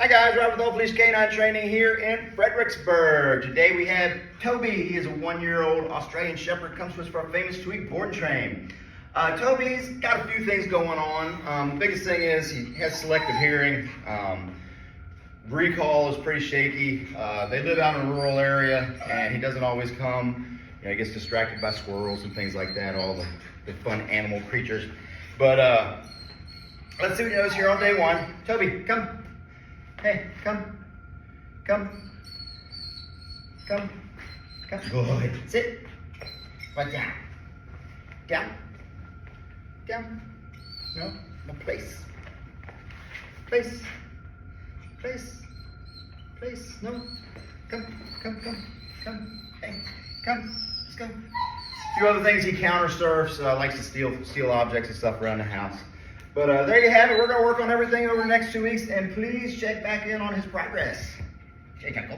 Hi guys, Rob with Old Police Canine Training here in Fredericksburg. Today we have Toby. He is a 1-year-old Australian Shepherd. Comes to us for our famous tweak board and train. Toby's got a few things going on. The biggest thing is he has selective hearing. Recall is pretty shaky. They live out in a rural area and he doesn't always come. You know, he gets distracted by squirrels and things like that, all the fun animal creatures. But let's see what he knows here on day one. Toby, come. Hey, come. Good. Sit. Right down. Down. No. Place. No. Come. Hey, come. Let's go. A few other things he counter surfs. Likes to steal objects and stuff around the house. But there you have it. We're going to work on everything over the next 2 weeks, and please check back in on his progress. Check out.